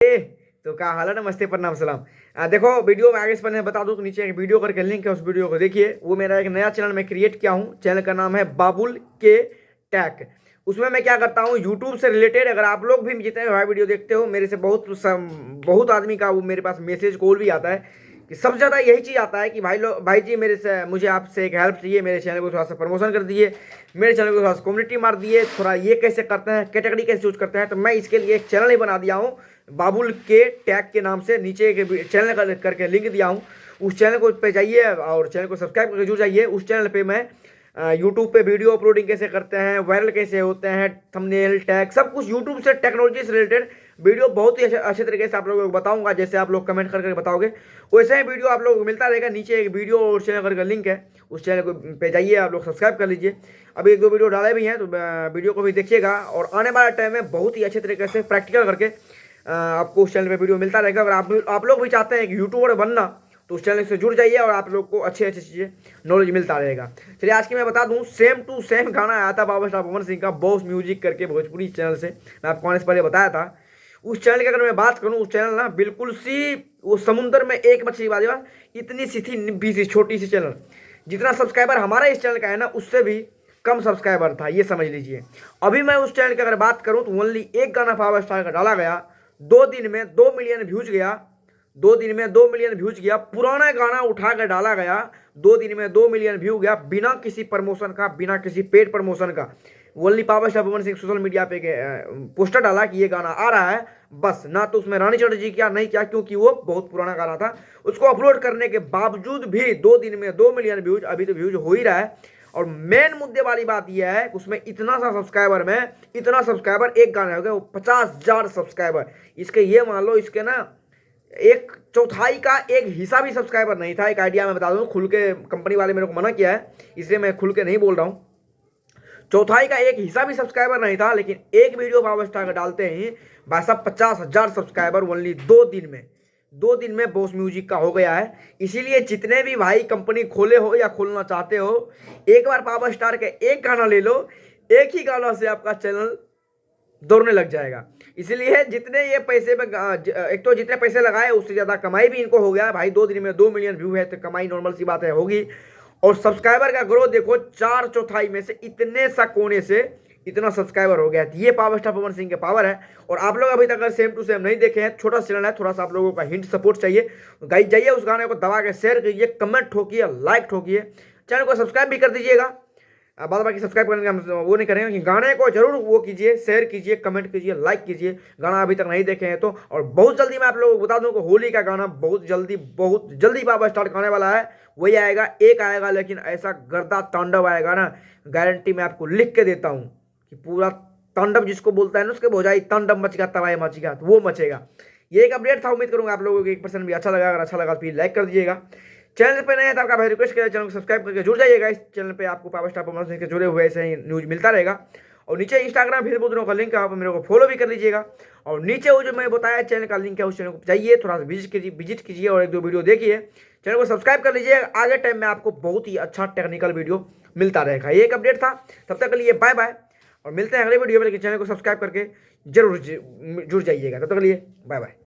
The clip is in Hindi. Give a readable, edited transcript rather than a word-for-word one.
ए, तो क्या हाल है। नमस्ते, प्रणाम, सलाम। देखो, वीडियो में आगे से पहले बता दूं तो नीचे एक वीडियो करके लिंक है, उस वीडियो को देखिए। वो मेरा एक नया चैनल मैं क्रिएट किया हूँ। चैनल का नाम है बाबुल के टैक। उसमें मैं क्या करता हूँ, यूट्यूब से रिलेटेड, अगर आप लोग भी जितने भाई वीडियो देखते हो, मेरे से बहुत आदमी का वो मेरे पास मैसेज कॉल भी आता है कि सबसे ज़्यादा यही चीज़ आता है कि भाई जी, मुझे आपसे एक हेल्प चाहिए, मेरे चैनल को थोड़ा सा प्रमोशन कर दीजिए, मेरे चैनल को थोड़ा सा कम्युनिटी मार दिए, थोड़ा ये कैसे करते हैं, कैटेगरी कैसे चूज करते हैं। तो मैं इसके लिए एक चैनल ही बना दिया हूँ, बाबुल के टैग के नाम से। नीचे एक चैनल करके लिंक दिया हूँ, उस चैनल को पे जाइए और चैनल को सब्सक्राइब करके जुड़ जाइए। उस चैनल पे मैं यूट्यूब पे वीडियो अपलोडिंग कैसे करते हैं, वायरल कैसे होते हैं, थंबनेल, टैग, सब कुछ यूट्यूब से टेक्नोलॉजी से रिलेटेड वीडियो बहुत ही अच्छे तरीके से आप लोगों को बताऊंगा। जैसे आप लोग कमेंट करके बताओगे वैसे ही वीडियो आप लोगों को मिलता रहेगा। नीचे एक वीडियो और चैनल करके लिंक है, उस चैनल को पे जाइए, आप लोग सब्सक्राइब कर लीजिए। अभी एक दो वीडियो डाले भी हैं, तो वीडियो को भी देखिएगा। और आने वाला टाइम में बहुत ही अच्छे तरीके से प्रैक्टिकल करके आपको उस चैनल पे वीडियो मिलता रहेगा। अगर आप लोग भी चाहते हैं कि यूट्यूबर बनना, तो उस चैनल से जुड़ जाइए और आप लोग को अच्छी अच्छी चीज़ें नॉलेज मिलता रहेगा। चलिए, आज की मैं बता दूं, सेम टू सेम गाना आया था पावर स्टार पवन सिंह का, बॉस म्यूजिक करके, भोजपुरी चैनल से। मैं आपको आने से पहले बताया था। उस चैनल की अगर मैं बात करूं, उस चैनल ना बिल्कुल सी वो समुंदर में एक मछली वाली बात, इतनी सी थी, निब्बी सी छोटी सी चैनल। जितना सब्सक्राइबर हमारा इस चैनल का है ना, उससे भी कम सब्सक्राइबर था, ये समझ लीजिए। अभी मैं उस चैनल की अगर बात करूं तो ओनली एक गाना पावर स्टार का डाला गया, 2 दिन में 2 मिलियन व्यूज गया। 2 दिन में 2 मिलियन व्यूज गया। पुराना गाना उठा कर डाला गया, 2 दिन में 2 मिलियन व्यू गया, बिना किसी प्रमोशन का, बिना किसी पेड प्रमोशन का। Only power star Pawan Singh social media पे पोस्टर डाला कि ये गाना आ रहा है, बस। ना तो उसमें रानी चटर्जी किया, नहीं किया, क्योंकि वो बहुत पुराना गाना था। उसको अपलोड करने के बावजूद भी 2 दिन में 2 मिलियन व्यूज, अभी तो व्यूज हो ही रहा है। और मेन मुद्दे वाली बात यह है कि उसमें इतना सा सब्सक्राइबर में, इतना सब्सक्राइबर, एक गाना हो गया वो 50,000 सब्सक्राइबर। इसके ये मान लो, इसके ना एक चौथाई का एक हिस्सा भी सब्सक्राइबर नहीं था। एक आइडिया मैं बता दूं, खुल के कंपनी वाले मेरे को मना किया है, इसलिए मैं खुल के नहीं बोल रहा हूं। चौथाई का एक हिस्सा भी सब्सक्राइबर नहीं था, लेकिन एक वीडियो पावर स्टार का डालते ही भाई साहब 50,000 सब्सक्राइबर ओनली 2 दिन में। 2 दिन में बॉस म्यूजिक का हो गया है। इसीलिए जितने भी भाई कंपनी खोले हो या खोलना चाहते हो, एक बार पावर स्टार का एक गाना ले लो, एक ही गाना से आपका चैनल दौड़ने लग जाएगा। इसीलिए जितने ये पैसे में, एक तो जितने पैसे लगाए उससे ज़्यादा कमाई भी इनको हो गया भाई। 2 दिन में 2 मिलियन व्यू है तो कमाई नॉर्मल सी बात है, होगी। और सब्सक्राइबर का ग्रोथ देखो, 4/4 में से इतने सा कोने से इतना सब्सक्राइबर हो गया। ये पावर स्टार पवन सिंह के पावर है। और आप लोग अभी तक अगर सेम टू सेम नहीं देखे हैं, छोटा चैनल है, थोड़ा सा आप लोगों का हिंट सपोर्ट चाहिए, गाइस जाइए उस गाने को दबा के शेयर कीजिए, कमेंट ठोकिए, लाइक ठोकिए, चैनल को सब्सक्राइब भी कर दीजिएगा। बाद बाकी सब्सक्राइब करने का हम वो नहीं करेंगे, कि गाने को जरूर वो कीजिए, शेयर कीजिए, कमेंट कीजिए, लाइक कीजिए, गाना अभी तक नहीं देखे हैं तो। और बहुत जल्दी मैं आप लोगों को बता दूं कि होली का गाना बहुत जल्दी पावर स्टार्ट आने वाला है। वही आएगा, एक आएगा, लेकिन ऐसा गर्दा तांडव आएगा ना, गारंटी मैं आपको लिख के देता हूँ कि पूरा तांडव जिसको बोलता है ना, उसके भोजाई तांडव मच गया, तबाही मच गया, तो वो मचेगा। ये एक अपडेट था। उम्मीद करूंगा आप लोगों को 1% भी अच्छा लगा। अगर अच्छा लगा तो प्लीज लाइक कर दीजिएगा। चैनल पे नए हैं तो आपका भाई रिक्वेस्ट करें, चैनल को सब्सक्राइब करके जुड़ जाइएगा। इस चैनल पे आपको पावर स्टार पवन सिंह के जुड़े हुए ऐसे ही न्यूज मिलता रहेगा। और नीचे इंस्टाग्राम, फेसबुक दोनों का लिंक है, आप मेरे को फॉलो भी कर लीजिएगा। और नीचे वो जो मैं बताया चैनल का लिंक है, उस चैनल को जाइए, थोड़ा सा विजिट कीजिए और एक दो वीडियो देखिए। चैनल को सब्सक्राइब कर लीजिए, आगे टाइम में आपको बहुत ही अच्छा टेक्निकल वीडियो मिलता रहेगा। ये एक अपडेट था। तब तक के लिए बाय बाय, और मिलते हैं अगले वीडियो में। लेकिन चैनल को सब्सक्राइब करके जरूर जुड़ जाइएगा। तब तक के लिए बाय बाय।